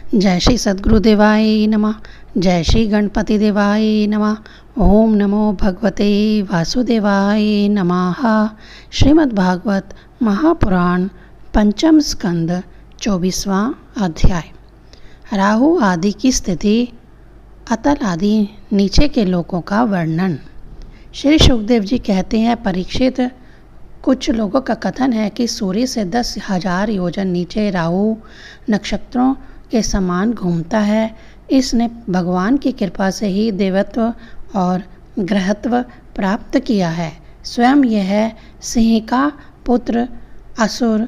जय श्री सद्गुरुदेवाय नमः। जय श्री गणपति देवाय नमः। ओम नमो भगवते वासुदेवाय नमः। श्रीमद्भागवत महापुराण पंचम स्कंद 24वां अध्याय। राहु आदि की स्थिति, अतल आदि नीचे के लोकों का वर्णन। श्री सुखदेव जी कहते हैं, परीक्षित, कुछ लोगों का कथन है कि सूर्य से 10,000 योजन नीचे राहु नक्षत्रों के समान घूमता है। इसने भगवान की कृपा से ही देवत्व और ग्रहत्व प्राप्त किया है। स्वयं यह सिंह का पुत्र असुर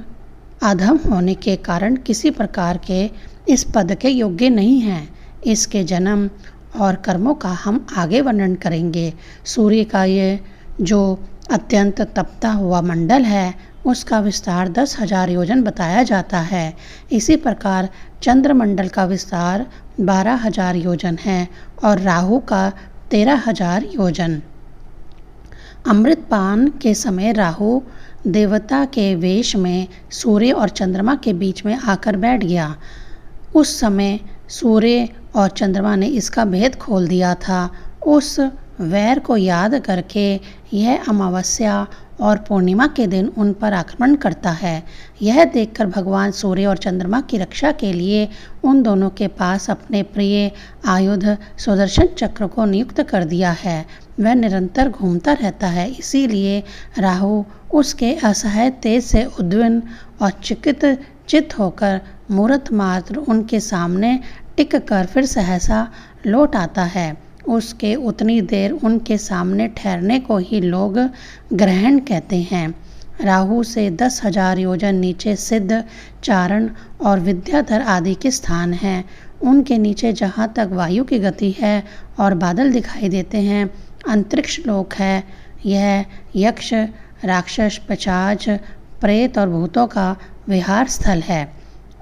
अधम होने के कारण किसी प्रकार के इस पद के योग्य नहीं है। इसके जन्म और कर्मों का हम आगे वर्णन करेंगे। सूर्य का ये जो अत्यंत तपता हुआ मंडल है, उसका विस्तार 10,000 योजन बताया जाता है। इसी प्रकार चंद्रमंडल का विस्तार 12,000 योजन है और राहु का 13,000 योजन। अमृतपान के समय राहु देवता के वेश में सूर्य और चंद्रमा के बीच में आकर बैठ गया। उस समय सूर्य और चंद्रमा ने इसका भेद खोल दिया था। उस वैर को याद करके यह अमावस्या और पूर्णिमा के दिन उन पर आक्रमण करता है। यह देखकर भगवान सूर्य और चंद्रमा की रक्षा के लिए उन दोनों के पास अपने प्रिय आयुध सुदर्शन चक्र को नियुक्त कर दिया है। वह निरंतर घूमता रहता है, इसीलिए राहु उसके असहाय तेज से उद्विग्न और चित होकर मूर्त मात्र उनके सामने टिक कर फिर सहसा लौट आता है। उसके उतनी देर उनके सामने ठहरने को ही लोग ग्रहण कहते हैं। राहु से 10,000 योजन नीचे सिद्ध, चारण और विद्याधर आदि के स्थान हैं। उनके नीचे जहाँ तक वायु की गति है और बादल दिखाई देते हैं, अंतरिक्ष लोक है। यह यक्ष, राक्षस, पिशाच, प्रेत और भूतों का विहार स्थल है।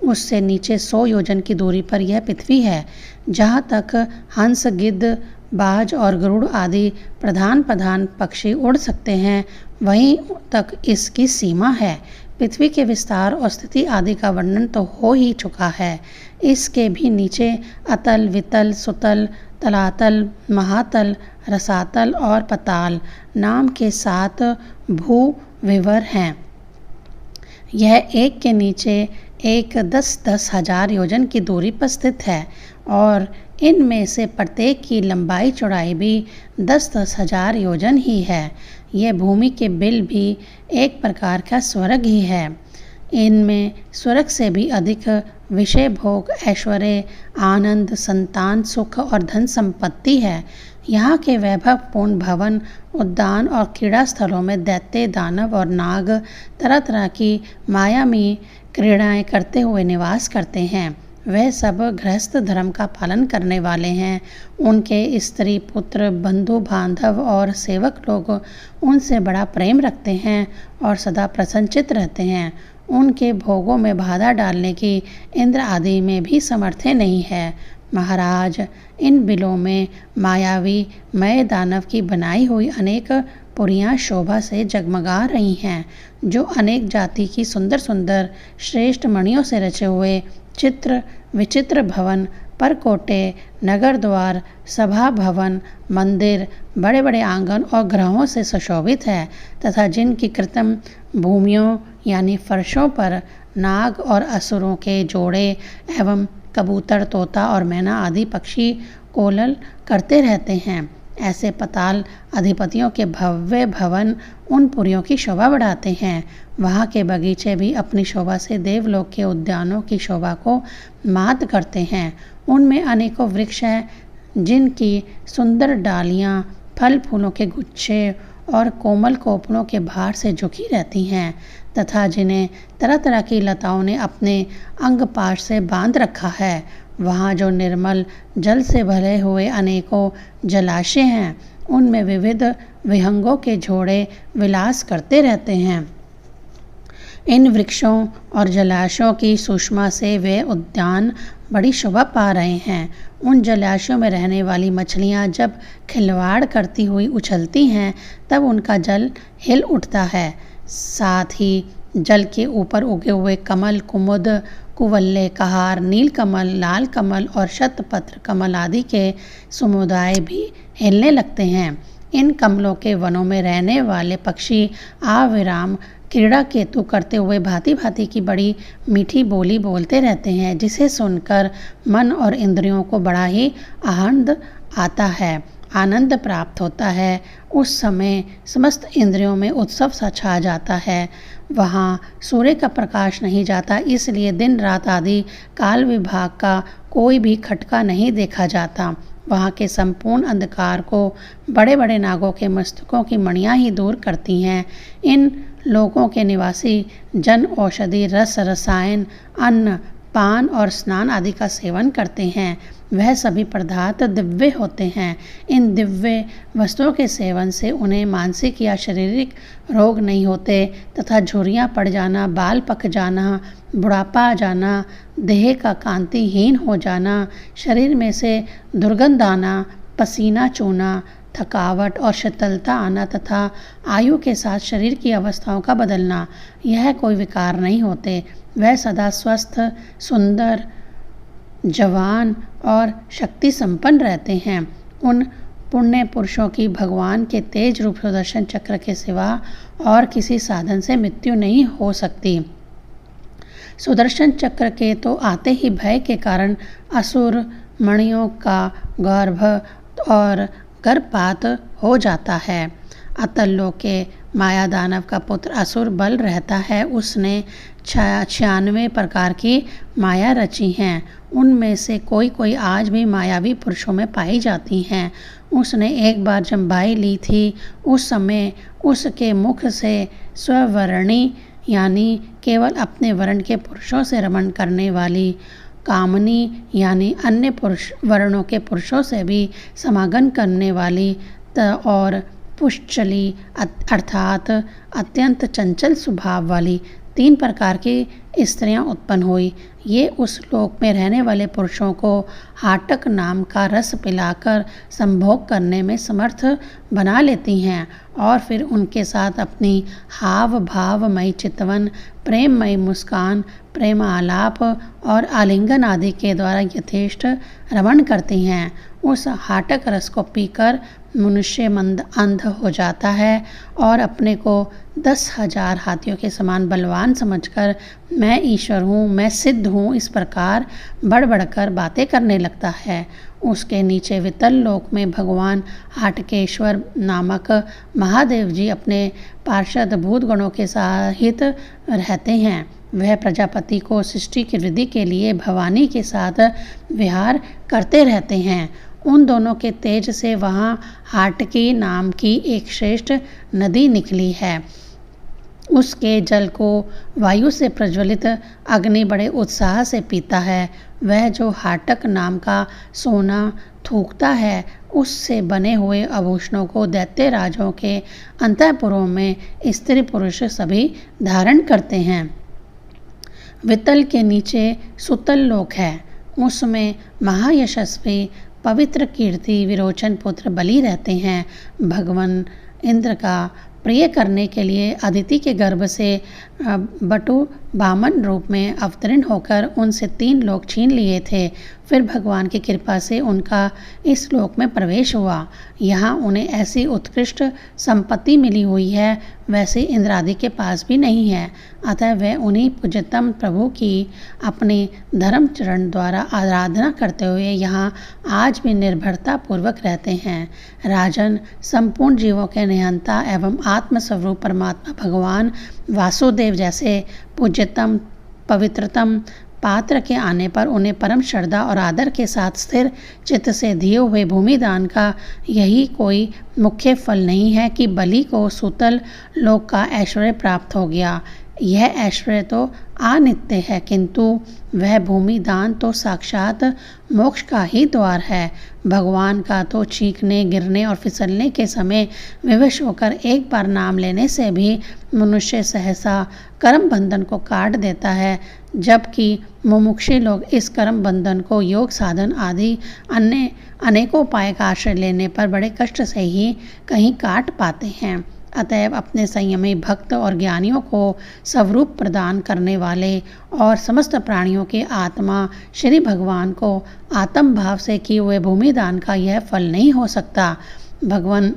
उससे नीचे 100 योजन की दूरी पर यह पृथ्वी है। जहाँ तक हंस, गिद्ध, बाज और गरुड़ आदि प्रधान पक्षी उड़ सकते हैं, वहीं तक इसकी सीमा है। पृथ्वी के विस्तार और स्थिति आदि का वर्णन तो हो ही चुका है। इसके भी नीचे अतल, वितल, सुतल, तलातल, महातल, रसातल और पताल नाम के 7 भू विवर हैं। यह एक के नीचे एक 10,000 योजन की दूरी पर स्थित है और इनमें से प्रत्येक की लंबाई चौड़ाई भी 10,000 योजन ही है। यह भूमि के बिल भी एक प्रकार का स्वर्ग ही है। इनमें स्वर्ग से भी अधिक विषय भोग, ऐश्वर्य, आनंद, संतान, सुख और धन संपत्ति है। यहाँ के वैभवपूर्ण भवन, उद्यान और क्रीड़ा स्थलों में दैत्य, दानव और नाग तरह तरह की मायावी क्रीड़ाएं करते हुए निवास करते हैं। वह सब गृहस्थ धर्म का पालन करने वाले हैं। उनके स्त्री, पुत्र, बंधु बांधव और सेवक लोग उनसे बड़ा प्रेम रखते हैं और सदा प्रसन्नचित्त रहते हैं। उनके भोगों में बाधा डालने की इंद्र आदि में भी समर्थ नहीं है। महाराज, इन बिलों में मायावी मय दानव की बनाई हुई अनेक पुरियाँ शोभा से जगमगा रही हैं, जो अनेक जाति की सुंदर सुंदर श्रेष्ठ मणियों से रचे हुए चित्र विचित्र भवन, परकोटे, नगर द्वार, सभा भवन, मंदिर, बड़े बड़े आंगन और ग्रहों से सुशोभित है तथा जिनकी कृत्रिम भूमियों यानी फर्शों पर नाग और असुरों के जोड़े एवं कबूतर, तोता और मैना आदि पक्षी कोलल करते रहते हैं। ऐसे पताल अधिपतियों के भव्य भवन उन पुरियों की शोभा बढ़ाते हैं। वहाँ के बगीचे भी अपनी शोभा से देवलोक के उद्यानों की शोभा को मात करते हैं। उनमें अनेकों वृक्ष हैं, जिनकी सुंदर डालियाँ फल फूलों के गुच्छे और कोमल कोपलों के भार से झुकी रहती हैं तथा जिन्हें तरह तरह की लताओं ने अपने अंग पाश से बांध रखा है। वहाँ जो निर्मल जल से भरे हुए अनेकों जलाशय हैं, उनमें विविध विहंगों के झोड़े विलास करते रहते हैं। इन वृक्षों और जलाशयों की सुषमा से वे उद्यान बड़ी शोभा पा रहे हैं। उन जलाशयों में रहने वाली मछलियाँ जब खिलवाड़ करती हुई उछलती हैं, तब उनका जल हिल उठता है। साथ ही जल के ऊपर उगे हुए कमल, कुमुद कुवल्ले, कहार, नीलकमल, लाल कमल और शतपत्र कमल आदि के समुदाय भी हिलने लगते हैं। इन कमलों के वनों में रहने वाले पक्षी अविराम क्रीड़ा केतु करते हुए भांति भांति की बड़ी मीठी बोली बोलते रहते हैं, जिसे सुनकर मन और इंद्रियों को बड़ा ही आनंद प्राप्त होता है। उस समय समस्त इंद्रियों में उत्सव सा छा जाता है। वहाँ सूर्य का प्रकाश नहीं जाता, इसलिए दिन रात आदि काल विभाग का कोई भी खटका नहीं देखा जाता। वहाँ के संपूर्ण अंधकार को बड़े बड़े नागों के मस्तकों की मणियाँ ही दूर करती हैं। इन लोगों के निवासी जन औषधि, रस, रसायन, अन्न, पान और स्नान आदि का सेवन करते हैं। वह सभी पदार्थ दिव्य होते हैं। इन दिव्य वस्तुओं के सेवन से उन्हें मानसिक या शारीरिक रोग नहीं होते तथा झुर्रियाँ पड़ जाना, बाल पक जाना, बुढ़ापा आ जाना, देह का कांतिहीन हो जाना, शरीर में से दुर्गंध आना, पसीना चूना, थकावट और शीतलता आना तथा आयु के साथ शरीर की अवस्थाओं का बदलना, यह कोई विकार नहीं होते। वह सदा स्वस्थ, सुंदर, जवान और शक्ति संपन्न रहते हैं। उन पुण्य पुरुषों की भगवान के तेज रूप सुदर्शन चक्र के सिवा और किसी साधन से मृत्यु नहीं हो सकती। सुदर्शन चक्र के तो आते ही भय के कारण असुर मणियों का गर्भ और गर्भपात हो जाता है। अतल लोक के माया दानव का पुत्र असुर बल रहता है। उसने 96 प्रकार की माया रची हैं। उनमें से कोई कोई आज भी मायावी पुरुषों में पाई जाती हैं। उसने एक बार जब बाई ली थी, उस समय उसके मुख से स्ववर्णी यानी केवल अपने वर्ण के पुरुषों से रमण करने वाली कामनी यानी अन्य वर्णों के पुरुषों से भी समागम करने वाली और पुष्चली अर्थात अत्यंत चंचल स्वभाव वाली 3 प्रकार की स्त्रियां उत्पन्न हुई। ये उस लोक में रहने वाले पुरुषों को हाटक नाम का रस पिलाकर संभोग करने में समर्थ बना लेती हैं और फिर उनके साथ अपनी हाव भावमयी चितवन, प्रेममयी मुस्कान, प्रेम आलाप और आलिंगन आदि के द्वारा यथेष्ट रमण करती हैं। उस हाटक रस को पीकर मनुष्य मंद अंध हो जाता है और अपने को 10,000 हाथियों के समान बलवान समझकर मैं ईश्वर हूँ, मैं सिद्ध हूँ, इस प्रकार बढ़ बढ़कर बातें करने लगता है। उसके नीचे वितल लोक में भगवान हाटकेश्वर नामक महादेव जी अपने पार्षद भूत गणों के सहित रहते हैं। वह प्रजापति को सृष्टि की वृद्धि के लिए भवानी के साथ विहार करते रहते हैं। उन दोनों के तेज से वहाँ हाटकी नाम की एक श्रेष्ठ नदी निकली है। उसके जल को वायु से प्रज्वलित अग्नि बड़े उत्साह से पीता है। वह जो हाटक नाम का सोना थूकता है, उससे बने हुए आभूषणों को दैत्य राजों के अंतःपुरों में स्त्री पुरुष सभी धारण करते हैं। वितल के नीचे सुतल लोक है। उसमें महायशस्वी पवित्र कीर्ति विरोचन पुत्र बलि रहते हैं। भगवान इंद्र का प्रिय करने के लिए अदिति के गर्भ से बटु बामन रूप में अवतीर्ण होकर उनसे 3 लोक छीन लिए थे। फिर भगवान की कृपा से उनका इस लोक में प्रवेश हुआ। यहाँ उन्हें ऐसी उत्कृष्ट संपत्ति मिली हुई है, वैसे इंद्रादि के पास भी नहीं है। अतः वह उन्हीं पूज्यतम प्रभु की अपने धर्म चरण द्वारा आराधना करते हुए यहाँ आज भी निर्भरता पूर्वक रहते हैं। राजन, संपूर्ण जीवों के नियंता एवं आत्मस्वरूप परमात्मा भगवान वासुदेव जैसे पूज्यतम पवित्रतम पात्र के आने पर उन्हें परम श्रद्धा और आदर के साथ स्थिर चित्त से दिए हुए भूमि दान का यही कोई मुख्य फल नहीं है कि बलि को सुतल लोक का ऐश्वर्य प्राप्त हो गया। यह ऐश्वर्य तो अनित्य है, किंतु वह भूमि दान तो साक्षात मोक्ष का ही द्वार है। भगवान का तो चीखने, गिरने और फिसलने के समय विवश होकर एक बार नाम लेने से भी मनुष्य सहसा कर्म बंधन को काट देता है, जबकि मुमुक्षु लोग इस कर्म बंधन को योग साधन आदि अन्य अनेकों उपाय का आश्रय लेने पर बड़े कष्ट से ही कहीं काट पाते हैं। अतएव अपने संयमी भक्त और ज्ञानियों को स्वरूप प्रदान करने वाले और समस्त प्राणियों के आत्मा श्री भगवान को आत्म भाव से किए हुए भूमि दान का यह फल नहीं हो सकता। भगवान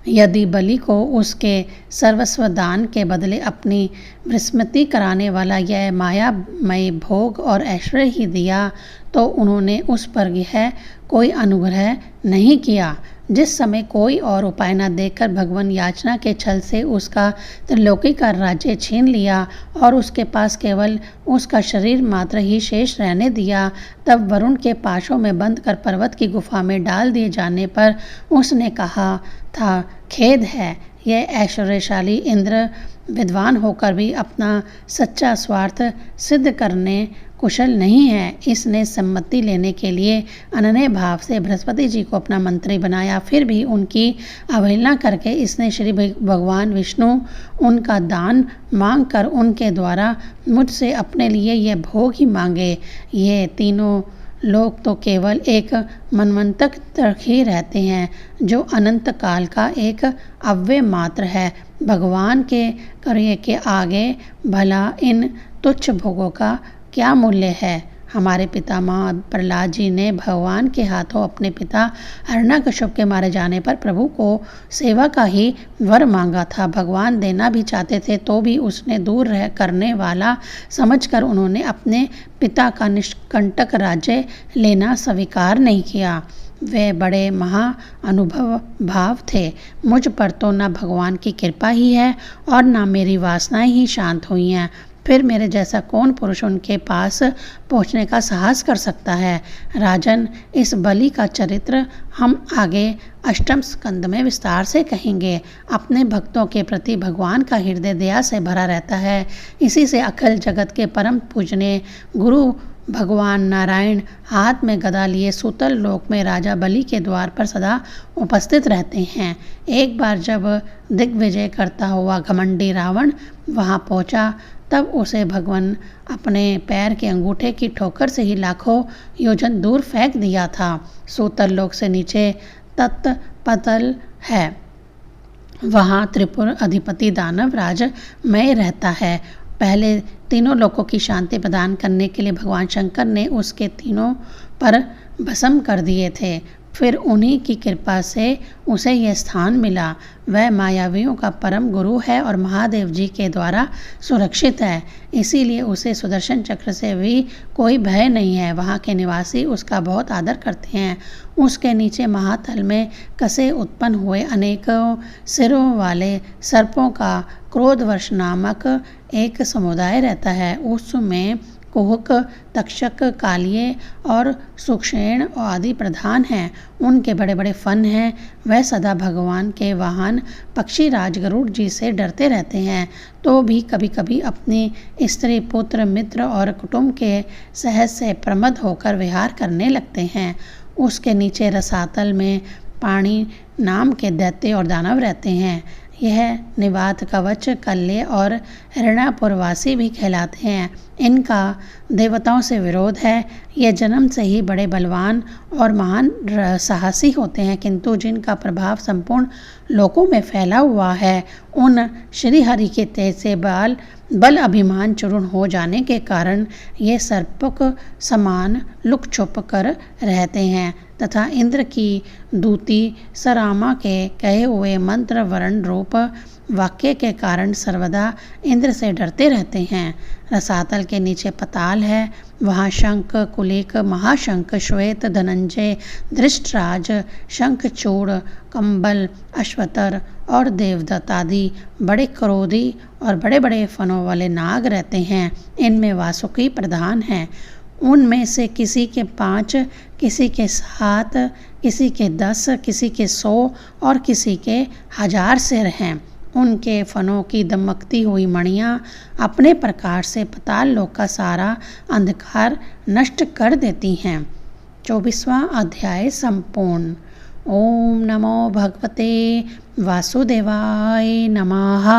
यदि बलि को उसके सर्वस्व दान के बदले अपनी विस्मृति कराने वाला यह मायामय भोग और ऐश्वर्य ही दिया तो उन्होंने उस पर यह कोई अनुग्रह नहीं किया। जिस समय कोई और उपाय न देखकर भगवान याचना के छल से उसका त्रिलोकी का राज्य छीन लिया और उसके पास केवल उसका शरीर मात्र ही शेष रहने दिया, तब वरुण के पाशों में बंद कर पर्वत की गुफा में डाल दिए जाने पर उसने कहा था, खेद है, यह ऐश्वर्यशाली इंद्र विद्वान होकर भी अपना सच्चा स्वार्थ सिद्ध करने कुशल नहीं है। इसने सम्मति लेने के लिए अनन्य भाव से बृहस्पति जी को अपना मंत्री बनाया, फिर भी उनकी अवहेलना करके इसने श्री भगवान विष्णु उनका दान मांगकर उनके द्वारा मुझसे अपने लिए यह भोग ही मांगे। ये तीनों लोग तो केवल एक मनवंतक तक ही रहते हैं जो अनंत काल का एक अव्यय मात्र है। भगवान के कार्य के आगे भला इन तुच्छ भोगों का क्या मूल्य है। हमारे पितामह प्रहलाद जी ने भगवान के हाथों अपने पिता हिरण्यकश्यप के मारे जाने पर प्रभु को सेवा का ही वर मांगा था। भगवान देना भी चाहते थे तो भी उसने दूर रह करने वाला समझकर उन्होंने अपने पिता का निष्कंटक राज्य लेना स्वीकार नहीं किया। वे बड़े महा अनुभव भाव थे। मुझ पर तो न भगवान की कृपा ही है और न मेरी वासनाएं ही शांत हुई हैं। फिर मेरे जैसा कौन पुरुष उनके पास पहुंचने का साहस कर सकता है। राजन, इस बलि का चरित्र हम आगे अष्टम स्कंद में विस्तार से कहेंगे। अपने भक्तों के प्रति भगवान का हृदय दया से भरा रहता है। इसी से अखिल जगत के परम पूजनीय गुरु भगवान नारायण हाथ में गदा लिए सूतल लोक में राजा बलि के द्वार पर सदा उपस्थित रहते हैं। एक बार जब दिग्विजय करता हुआ घमंडी रावण वहां पहुंचा तब उसे भगवान अपने पैर के अंगूठे की ठोकर से ही लाखों योजन दूर फेंक दिया था। सूतल लोक से नीचे तत्पतल है, वहाँ त्रिपुर अधिपति दानव राज मय रहता है। पहले तीनों लोकों की शांति प्रदान करने के लिए भगवान शंकर ने उसके तीनों पर भस्म कर दिए थे। फिर उन्हीं की कृपा से उसे यह स्थान मिला। वह मायावियों का परम गुरु है और महादेव जी के द्वारा सुरक्षित है, इसीलिए उसे सुदर्शन चक्र से भी कोई भय नहीं है। वहाँ के निवासी उसका बहुत आदर करते हैं। उसके नीचे महातल में कसे उत्पन्न हुए अनेकों सिरों वाले सर्पों का क्रोधवर्ष नामक एक समुदाय रहता है। उसमें कुहक, तक्षक, कालिये और सुक्षेण आदि प्रधान हैं। उनके बड़े बड़े फन हैं। वह सदा भगवान के वाहन पक्षी राज गरुड़ जी से डरते रहते हैं, तो भी कभी कभी अपनी स्त्री, पुत्र, मित्र और कुटुंब के सहज से प्रमद होकर विहार करने लगते हैं। उसके नीचे रसातल में पाणी नाम के दैत्य और दानव रहते हैं। यह निवात, कवच, कल्ले और हिरण्यापुरवासी भी कहलाते हैं। इनका देवताओं से विरोध है। ये जन्म से ही बड़े बलवान और महान साहसी होते हैं, किंतु जिनका प्रभाव संपूर्ण लोकों में फैला हुआ है, उन श्री हरि के तेज से बल अभिमान चूर्ण हो जाने के कारण ये सर्पक समान लुक छुप कर रहते हैं तथा इंद्र की दूती सरामा के कहे हुए मंत्र वर्ण रूप वाक्य के कारण सर्वदा इंद्र से डरते रहते हैं। रसातल के नीचे पताल है। वहाँ शंख, कुलिक, महाशंख, श्वेत, धनंजय, दृष्टराज, शंखचूड़, कंबल, अश्वतर और देवदत्त आदि बड़े क्रोधी और बड़े बड़े फनों वाले नाग रहते हैं। इनमें वासुकी प्रधान हैं। उनमें से किसी के 5, किसी के 7, किसी के 10, किसी के 100 और किसी के 1000 सिर हैं। उनके फनों की दमकती हुई मणियाँ अपने प्रकार से पाताल लोक का सारा अंधकार नष्ट कर देती हैं। 24वां अध्याय संपूर्ण। ओम नमो भगवते वासुदेवाय नमः।